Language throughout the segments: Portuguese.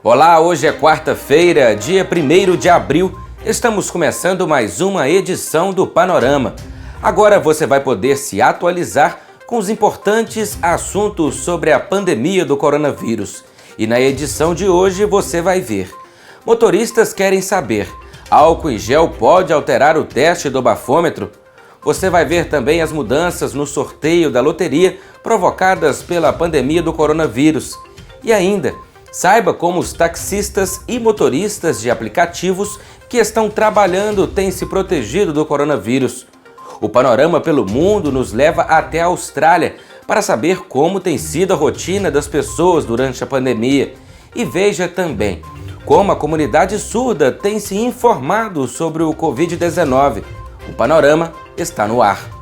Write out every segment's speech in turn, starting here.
Olá, hoje é quarta-feira, dia 1º de abril. Estamos começando mais uma edição do Panorama. Agora você vai poder se atualizar com os importantes assuntos sobre a pandemia do coronavírus. E na edição de hoje você vai ver: motoristas querem saber, álcool em gel pode alterar o teste do bafômetro? Você vai ver também as mudanças no sorteio da loteria provocadas pela pandemia do coronavírus. E ainda, saiba como os taxistas e motoristas de aplicativos que estão trabalhando têm se protegido do coronavírus. O panorama pelo mundo nos leva até a Austrália para saber como tem sido a rotina das pessoas durante a pandemia. E veja também como a comunidade surda tem se informado sobre o Covid-19. O panorama está no ar.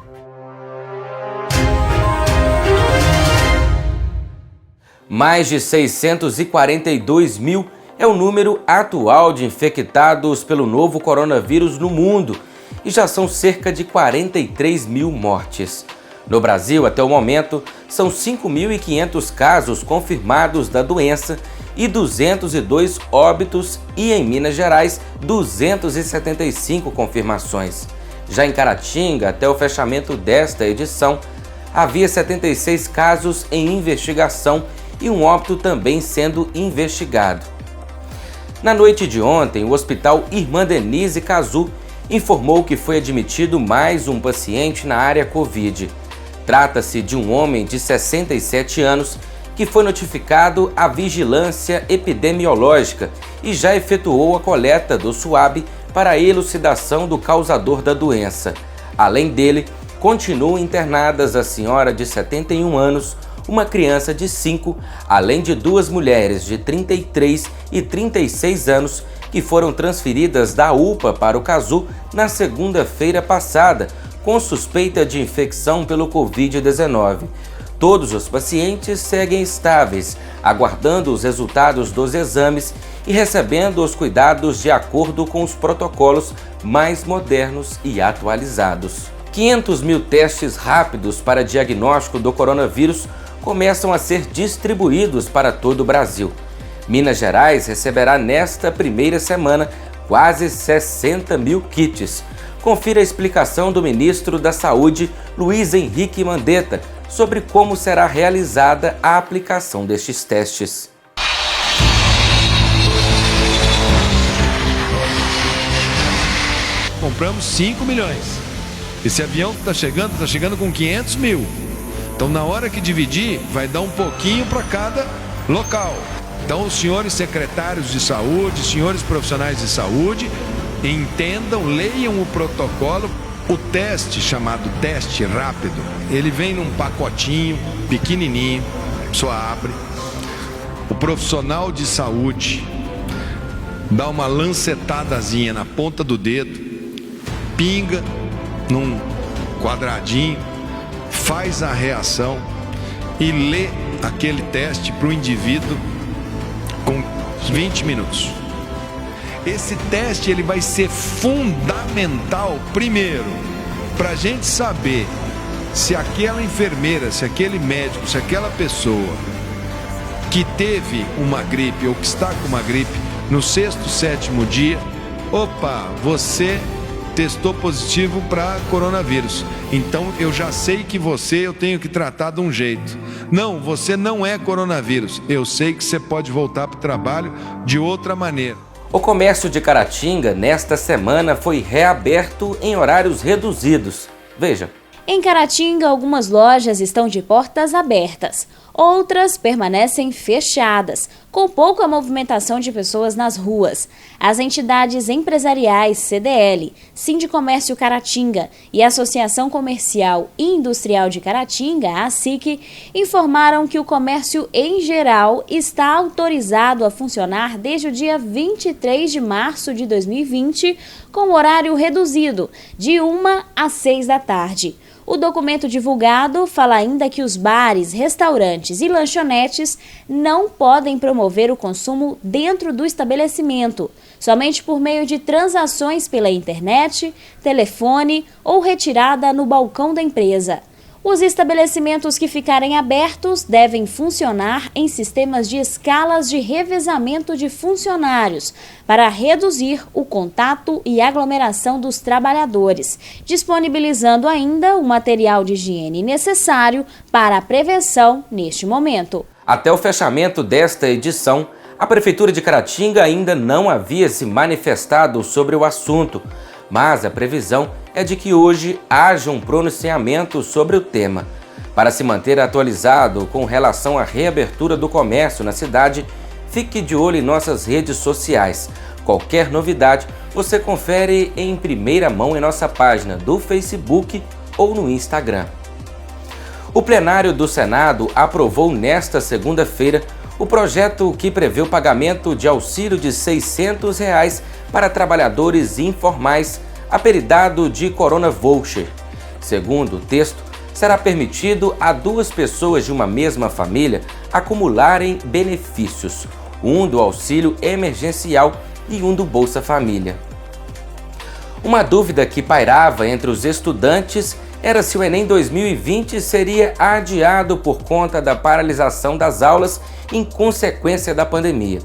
Mais de 642 mil é o número atual de infectados pelo novo coronavírus no mundo e já são cerca de 43 mil mortes. No Brasil, até o momento, são 5.500 casos confirmados da doença e 202 óbitos e, em Minas Gerais, 275 confirmações. Já em Caratinga, até o fechamento desta edição, havia 76 casos em investigação e um óbito também sendo investigado. Na noite de ontem, o Hospital Irmã Denise Cazu informou que foi admitido mais um paciente na área Covid. Trata-se de um homem de 67 anos que foi notificado à vigilância epidemiológica e já efetuou a coleta do SWAB para a elucidação do causador da doença. Além dele, continuam internadas a senhora de 71 anos, uma criança de 5, além de 2 mulheres de 33 e 36 anos que foram transferidas da UPA para o Cazu na segunda-feira passada, com suspeita de infecção pelo Covid-19. Todos os pacientes seguem estáveis, aguardando os resultados dos exames e recebendo os cuidados de acordo com os protocolos mais modernos e atualizados. 500 mil testes rápidos para diagnóstico do coronavírus começam a ser distribuídos para todo o Brasil. Minas Gerais receberá nesta primeira semana quase 60 mil kits. Confira a explicação do ministro da Saúde, Luiz Henrique Mandetta, sobre como será realizada a aplicação destes testes. Compramos 5 milhões. Esse avião está chegando com 500 mil. Então, na hora que dividir, vai dar um pouquinho para cada local. Então, os senhores secretários de saúde, senhores profissionais de saúde, entendam, leiam o protocolo. O teste, chamado teste rápido, ele vem num pacotinho pequenininho, só abre. O profissional de saúde dá uma lancetadazinha na ponta do dedo, pinga num quadradinho, faz a reação e lê aquele teste para o indivíduo com 20 minutos. Esse teste ele vai ser fundamental, primeiro, para a gente saber se aquela enfermeira, se aquele médico, se aquela pessoa que teve uma gripe ou que está com uma gripe no 6º, 7º dia, opa, você testou positivo para coronavírus. Então eu já sei que eu tenho que tratar de um jeito. Não, você não é coronavírus. Eu sei que você pode voltar para o trabalho de outra maneira. O comércio de Caratinga, nesta semana, foi reaberto em horários reduzidos. Veja. Em Caratinga, algumas lojas estão de portas abertas. Outras permanecem fechadas, com pouca movimentação de pessoas nas ruas. As entidades empresariais CDL, Sindicomércio Caratinga e Associação Comercial e Industrial de Caratinga, a SIC, informaram que o comércio em geral está autorizado a funcionar desde o dia 23 de março de 2020, com horário reduzido, de 1 às 6 da tarde. O documento divulgado fala ainda que os bares, restaurantes e lanchonetes não podem promover o consumo dentro do estabelecimento, somente por meio de transações pela internet, telefone ou retirada no balcão da empresa. Os estabelecimentos que ficarem abertos devem funcionar em sistemas de escalas de revezamento de funcionários para reduzir o contato e aglomeração dos trabalhadores, disponibilizando ainda o material de higiene necessário para a prevenção neste momento. Até o fechamento desta edição, a Prefeitura de Caratinga ainda não havia se manifestado sobre o assunto, mas a previsão é de que hoje haja um pronunciamento sobre o tema. Para se manter atualizado com relação à reabertura do comércio na cidade, fique de olho em nossas redes sociais. Qualquer novidade você confere em primeira mão em nossa página do Facebook ou no Instagram. O plenário do Senado aprovou nesta segunda-feira o projeto que prevê o pagamento de auxílio de R$ 600 para trabalhadores informais, apelidado de Corona Voucher. Segundo o texto, será permitido a duas pessoas de uma mesma família acumularem benefícios, um do auxílio emergencial e um do Bolsa Família. Uma dúvida que pairava entre os estudantes era se o Enem 2020 seria adiado por conta da paralisação das aulas em consequência da pandemia.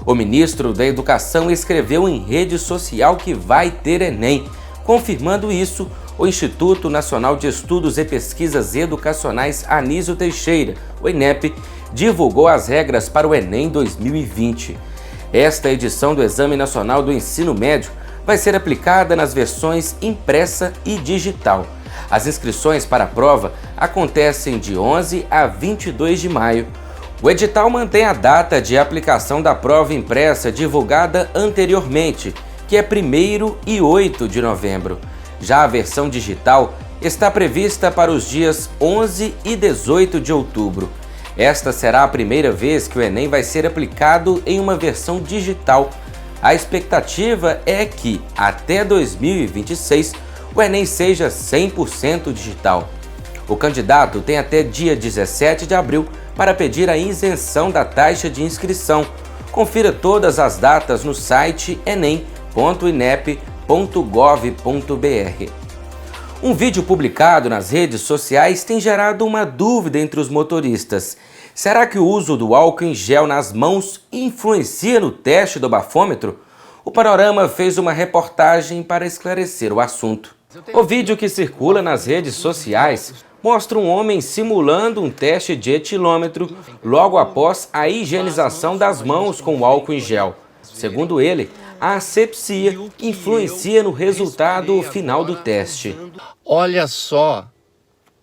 O ministro da Educação escreveu em rede social que vai ter Enem. Confirmando isso, o Instituto Nacional de Estudos e Pesquisas Educacionais Anísio Teixeira, o INEP, divulgou as regras para o Enem 2020. Esta edição do Exame Nacional do Ensino Médio vai ser aplicada nas versões impressa e digital. As inscrições para a prova acontecem de 11 a 22 de maio. O edital mantém a data de aplicação da prova impressa divulgada anteriormente, que é 1º e 8 de novembro. Já a versão digital está prevista para os dias 11 e 18 de outubro. Esta será a primeira vez que o Enem vai ser aplicado em uma versão digital. A expectativa é que, até 2026, o Enem seja 100% digital. O candidato tem até dia 17 de abril para pedir a isenção da taxa de inscrição. Confira todas as datas no site enem.inep.gov.br. Um vídeo publicado nas redes sociais tem gerado uma dúvida entre os motoristas. Será que o uso do álcool em gel nas mãos influencia no teste do bafômetro? O Panorama fez uma reportagem para esclarecer o assunto. O vídeo que circula nas redes sociais mostra um homem simulando um teste de etilômetro logo após a higienização das mãos com o álcool em gel. Segundo ele, a asepsia influencia no resultado final do teste. Olha só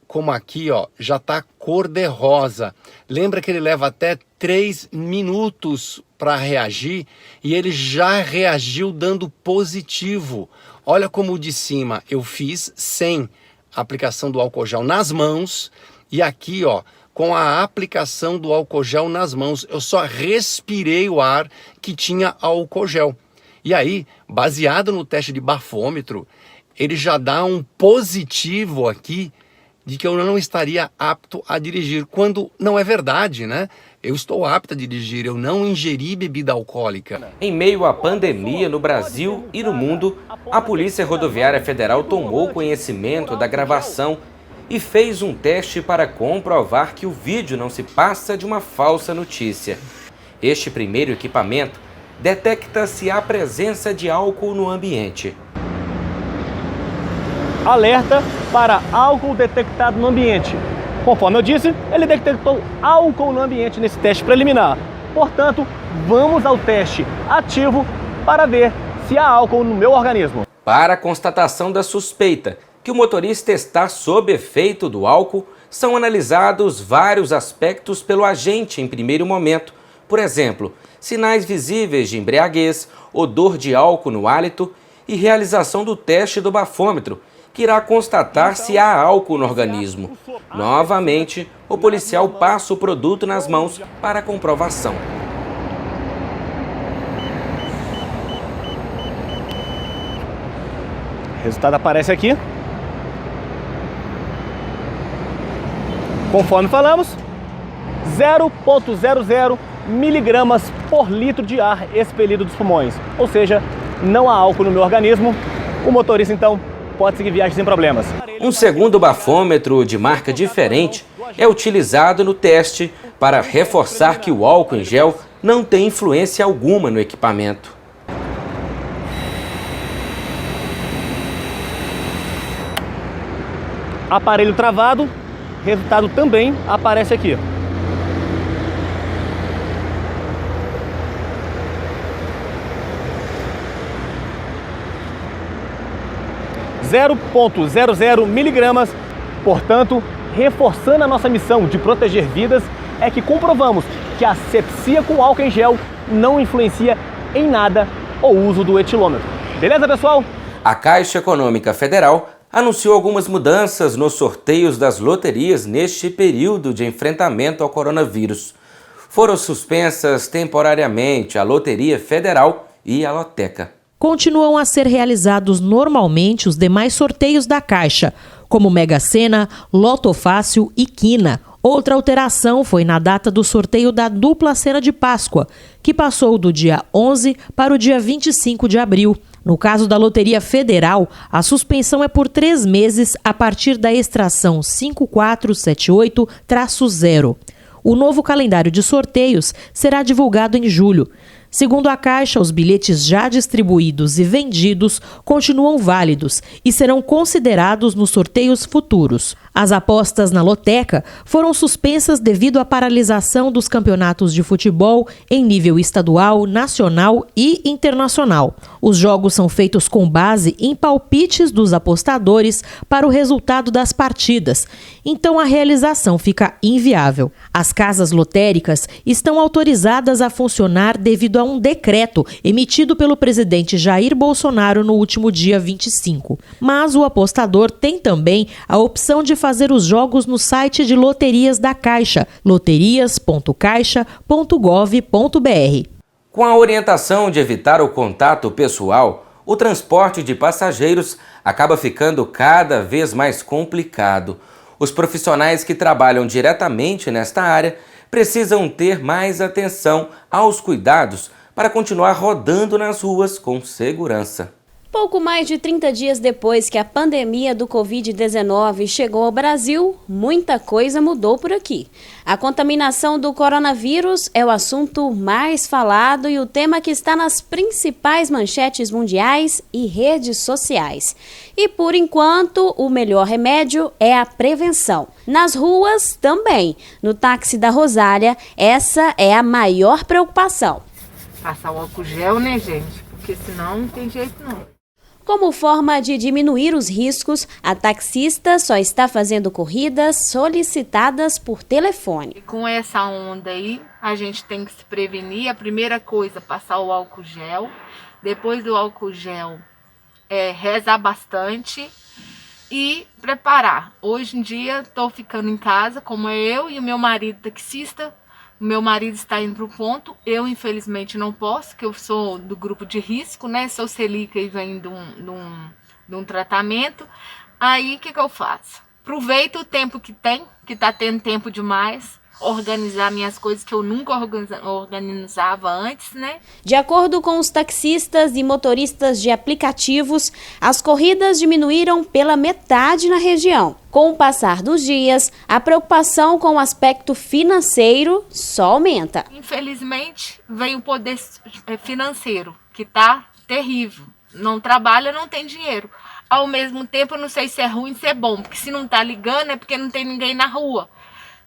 como aqui já está cor de rosa. Lembra que ele leva até 3 minutos para reagir e ele já reagiu dando positivo. Olha como o de cima eu fiz sem aplicação do álcool gel nas mãos e aqui com a aplicação do álcool gel nas mãos eu só respirei o ar que tinha álcool gel. E aí, baseado no teste de bafômetro, ele já dá um positivo aqui de que eu não estaria apto a dirigir, quando não é verdade, né? Eu estou apto a dirigir, eu não ingeri bebida alcoólica. Em meio à pandemia no Brasil e no mundo, a Polícia Rodoviária Federal tomou conhecimento da gravação e fez um teste para comprovar que o vídeo não se passa de uma falsa notícia. Este primeiro equipamento detecta se há presença de álcool no ambiente. Alerta para álcool detectado no ambiente. Conforme eu disse, ele detectou álcool no ambiente nesse teste preliminar. Portanto, vamos ao teste ativo para ver se há álcool no meu organismo. Para a constatação da suspeita que o motorista está sob efeito do álcool, são analisados vários aspectos pelo agente em primeiro momento. Por exemplo, sinais visíveis de embriaguez, odor de álcool no hálito e realização do teste do bafômetro, que irá constatar se há álcool no organismo. Novamente, o policial passa o produto nas mãos para a comprovação. O resultado aparece aqui. Conforme falamos, 0,00 miligramas por litro de ar expelido dos pulmões. Ou seja, não há álcool no meu organismo. O motorista, então, pode seguir viagem sem problemas. Um segundo bafômetro de marca diferente é utilizado no teste para reforçar que o álcool em gel não tem influência alguma no equipamento. Aparelho travado, resultado também aparece aqui. (0,00 miligramas), portanto, reforçando a nossa missão de proteger vidas, é que comprovamos que a asepsia com álcool em gel não influencia em nada o uso do etilômetro. Beleza, pessoal? A Caixa Econômica Federal anunciou algumas mudanças nos sorteios das loterias neste período de enfrentamento ao coronavírus. Foram suspensas temporariamente a Loteria Federal e a Loteca. Continuam a ser realizados normalmente os demais sorteios da Caixa, como Mega Sena, Loto Fácil e Quina. Outra alteração foi na data do sorteio da dupla cena de Páscoa, que passou do dia 11 para o dia 25 de abril. No caso da Loteria Federal, a suspensão é por 3 meses a partir da extração 5478-0. O novo calendário de sorteios será divulgado em julho. Segundo a Caixa, os bilhetes já distribuídos e vendidos continuam válidos e serão considerados nos sorteios futuros. As apostas na Loteca foram suspensas devido à paralisação dos campeonatos de futebol em nível estadual, nacional e internacional. Os jogos são feitos com base em palpites dos apostadores para o resultado das partidas, então a realização fica inviável. As casas lotéricas estão autorizadas a funcionar devido a um decreto emitido pelo presidente Jair Bolsonaro no último dia 25. Mas o apostador tem também a opção de fazer os jogos no site de loterias da Caixa, loterias.caixa.gov.br. Com a orientação de evitar o contato pessoal, o transporte de passageiros acaba ficando cada vez mais complicado. Os profissionais que trabalham diretamente nesta área precisam ter mais atenção aos cuidados para continuar rodando nas ruas com segurança. Pouco mais de 30 dias depois que a pandemia do Covid-19 chegou ao Brasil, muita coisa mudou por aqui. A contaminação do coronavírus é o assunto mais falado e o tema que está nas principais manchetes mundiais e redes sociais. E, por enquanto, o melhor remédio é a prevenção. Nas ruas, também. No táxi da Rosália, essa é a maior preocupação. Passar o álcool gel, né, gente? Porque senão não tem jeito não. Como forma de diminuir os riscos, a taxista só está fazendo corridas solicitadas por telefone. E com essa onda aí, a gente tem que se prevenir. A primeira coisa, passar o álcool gel. Depois do álcool gel, rezar bastante e preparar. Hoje em dia, estou ficando em casa, como eu e o meu marido taxista. O meu marido está indo para o ponto, eu infelizmente não posso, que eu sou do grupo de risco, né? Sou celíaca e venho de um tratamento. Aí o que eu faço? Aproveito o tempo que tem, que está tendo tempo demais, organizar minhas coisas que eu nunca organizava antes, né? De acordo com os taxistas e motoristas de aplicativos, as corridas diminuíram pela metade na região. Com o passar dos dias, a preocupação com o aspecto financeiro só aumenta. Infelizmente, vem o poder financeiro, que está terrível. Não trabalha, não tem dinheiro. Ao mesmo tempo, eu não sei se é ruim ou se é bom, porque se não está ligando é porque não tem ninguém na rua.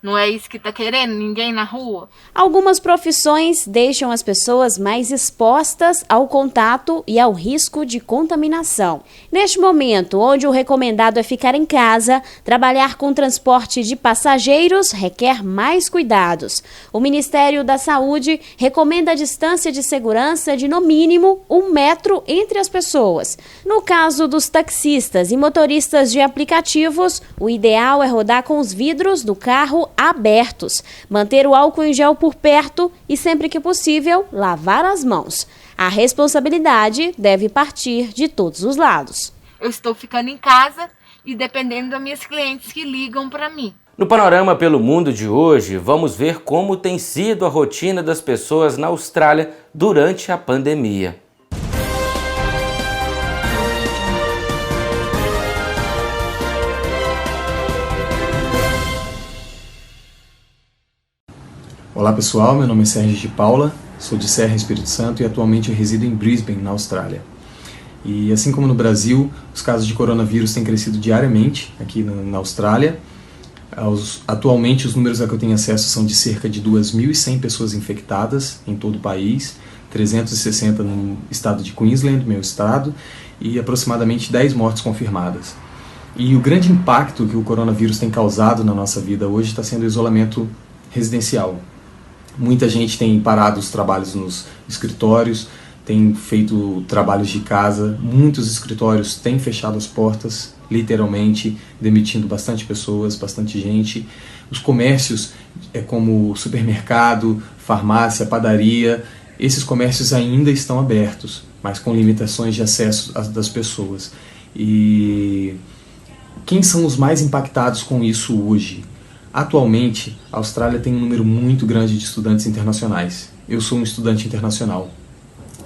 Não é isso que está querendo? Ninguém na rua? Algumas profissões deixam as pessoas mais expostas ao contato e ao risco de contaminação. Neste momento, onde o recomendado é ficar em casa, trabalhar com transporte de passageiros requer mais cuidados. O Ministério da Saúde recomenda a distância de segurança de, no mínimo, 1 metro entre as pessoas. No caso dos taxistas e motoristas de aplicativos, o ideal é rodar com os vidros do carro abertos, manter o álcool em gel por perto e, sempre que possível, lavar as mãos. A responsabilidade deve partir de todos os lados. Eu estou ficando em casa e dependendo das minhas clientes que ligam para mim. No Panorama pelo Mundo de hoje, vamos ver como tem sido a rotina das pessoas na Austrália durante a pandemia. Olá pessoal, meu nome é Sérgio de Paula, sou de Serra, Espírito Santo e atualmente resido em Brisbane, na Austrália. E assim como no Brasil, os casos de coronavírus têm crescido diariamente aqui na Austrália. Atualmente os números a que eu tenho acesso são de cerca de 2.100 pessoas infectadas em todo o país, 360 no estado de Queensland, meu estado, e aproximadamente 10 mortes confirmadas. E o grande impacto que o coronavírus tem causado na nossa vida hoje está sendo o isolamento residencial. Muita gente tem parado os trabalhos nos escritórios, tem feito trabalhos de casa, muitos escritórios têm fechado as portas, literalmente, demitindo bastante pessoas, bastante gente. Os comércios, como supermercado, farmácia, padaria, esses comércios ainda estão abertos, mas com limitações de acesso das pessoas. E quem são os mais impactados com isso hoje? Atualmente, a Austrália tem um número muito grande de estudantes internacionais. Eu sou um estudante internacional.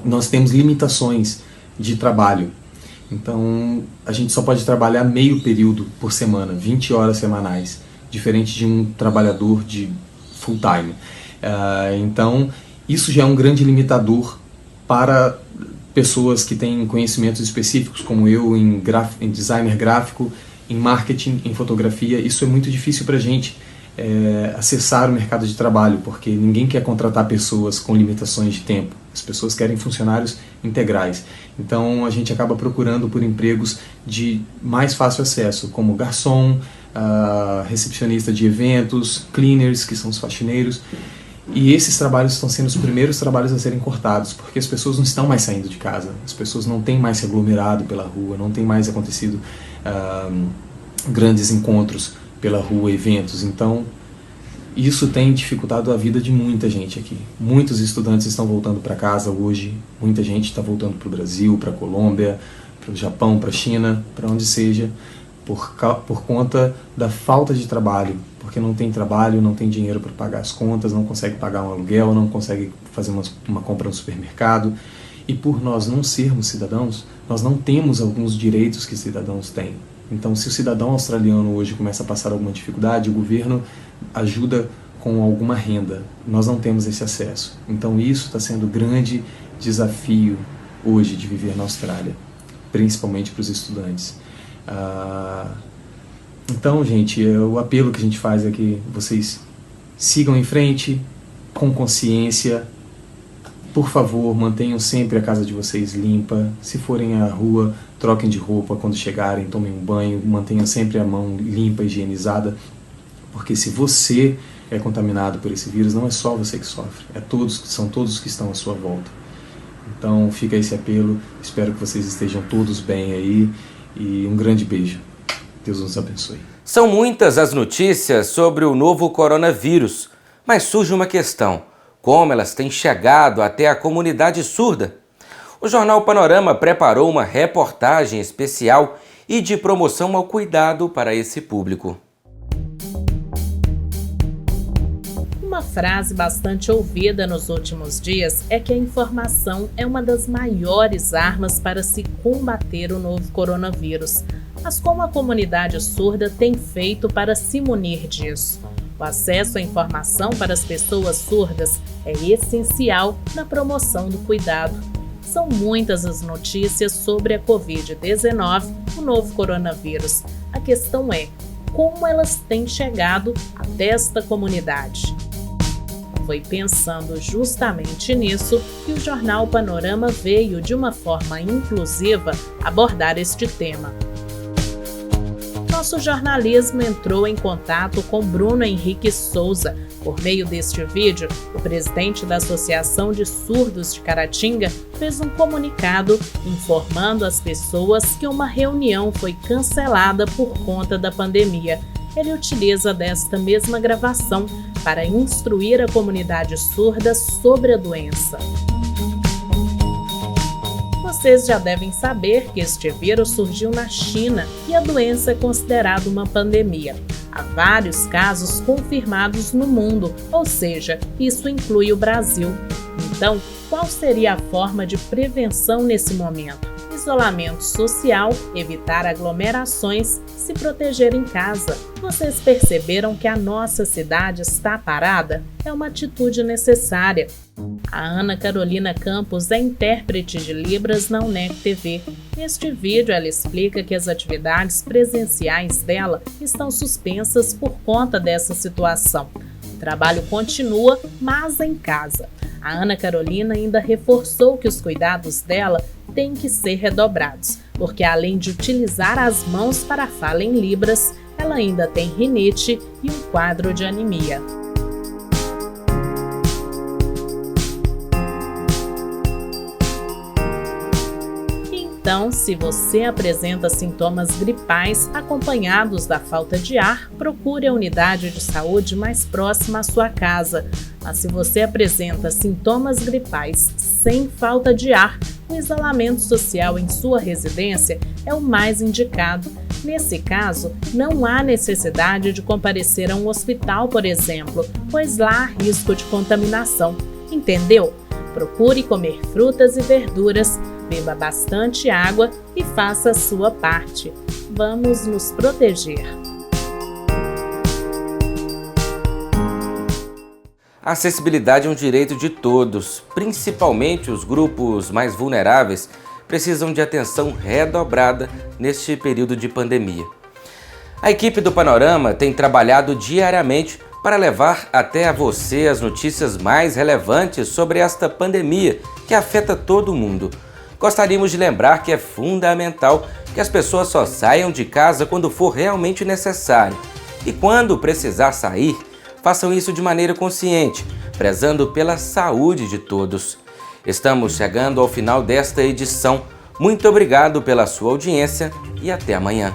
Nós temos limitações de trabalho. Então, a gente só pode trabalhar meio período por semana, 20 horas semanais, diferente de um trabalhador de full time. Então, isso já é um grande limitador para pessoas que têm conhecimentos específicos, como eu, em designer gráfico, em marketing, em fotografia. Isso é muito difícil para a gente acessar o mercado de trabalho, porque ninguém quer contratar pessoas com limitações de tempo. As pessoas querem funcionários integrais. Então a gente acaba procurando por empregos de mais fácil acesso, como garçom, recepcionista de eventos, cleaners, que são os faxineiros. E esses trabalhos estão sendo os primeiros trabalhos a serem cortados, porque as pessoas não estão mais saindo de casa, as pessoas não têm mais se aglomerado pela rua, não tem mais acontecido grandes encontros pela rua, eventos. Então, isso tem dificultado a vida de muita gente aqui. Muitos estudantes estão voltando para casa hoje, muita gente está voltando para o Brasil, para a Colômbia, para o Japão, para a China, para onde seja, por conta da falta de trabalho, porque não tem trabalho, não tem dinheiro para pagar as contas, não consegue pagar um aluguel, não consegue fazer uma compra no supermercado. E por nós não sermos cidadãos, nós não temos alguns direitos que cidadãos têm. Então, se o cidadão australiano hoje começa a passar alguma dificuldade, o governo ajuda com alguma renda. Nós não temos esse acesso. Então, isso está sendo um grande desafio hoje de viver na Austrália, principalmente para os estudantes. Então, gente, o apelo que a gente faz é que vocês sigam em frente, com consciência. Por favor, mantenham sempre a casa de vocês limpa. Se forem à rua, troquem de roupa quando chegarem, tomem um banho, mantenham sempre a mão limpa, higienizada, porque se você é contaminado por esse vírus, não é só você que sofre, são todos que estão à sua volta. Então fica esse apelo, espero que vocês estejam todos bem aí e um grande beijo. Deus nos abençoe. São muitas as notícias sobre o novo coronavírus, mas surge uma questão: como elas têm chegado até a comunidade surda? O Jornal Panorama preparou uma reportagem especial e de promoção ao cuidado para esse público. Uma frase bastante ouvida nos últimos dias é que a informação é uma das maiores armas para se combater o novo coronavírus. Mas como a comunidade surda tem feito para se munir disso? O acesso à informação para as pessoas surdas é essencial na promoção do cuidado. São muitas as notícias sobre a Covid-19, o novo coronavírus. A questão é, como elas têm chegado até esta comunidade? Foi pensando justamente nisso que o Jornal Panorama veio, de uma forma inclusiva, abordar este tema. Nosso jornalismo entrou em contato com Bruno Henrique Souza. Por meio deste vídeo, o presidente da Associação de Surdos de Caratinga fez um comunicado informando as pessoas que uma reunião foi cancelada por conta da pandemia. Ele utiliza desta mesma gravação para instruir a comunidade surda sobre a doença. Vocês já devem saber que este vírus surgiu na China e a doença é considerada uma pandemia. Há vários casos confirmados no mundo, ou seja, isso inclui o Brasil. Então, qual seria a forma de prevenção nesse momento? isolamento social, evitar aglomerações, se proteger em casa. Vocês perceberam que a nossa cidade está parada? É uma atitude necessária. A Ana Carolina Campos é intérprete de Libras na UNEC TV. Neste vídeo, ela explica que as atividades presenciais dela estão suspensas por conta dessa situação. O trabalho continua, mas em casa. A Ana Carolina ainda reforçou que os cuidados dela têm que ser redobrados, porque além de utilizar as mãos para a fala em Libras, ela ainda tem rinite e um quadro de anemia. Então, se você apresenta sintomas gripais acompanhados da falta de ar, procure a unidade de saúde mais próxima à sua casa. Mas se você apresenta sintomas gripais sem falta de ar, o isolamento social em sua residência é o mais indicado. Nesse caso, não há necessidade de comparecer a um hospital, por exemplo, pois lá há risco de contaminação. Entendeu? Procure comer frutas e verduras, beba bastante água e faça a sua parte. Vamos nos proteger. A acessibilidade é um direito de todos, principalmente os grupos mais vulneráveis precisam de atenção redobrada neste período de pandemia. A equipe do Panorama tem trabalhado diariamente para levar até a você as notícias mais relevantes sobre esta pandemia que afeta todo mundo. Gostaríamos de lembrar que é fundamental que as pessoas só saiam de casa quando for realmente necessário. E quando precisar sair, façam isso de maneira consciente, prezando pela saúde de todos. Estamos chegando ao final desta edição. Muito obrigado pela sua audiência e até amanhã.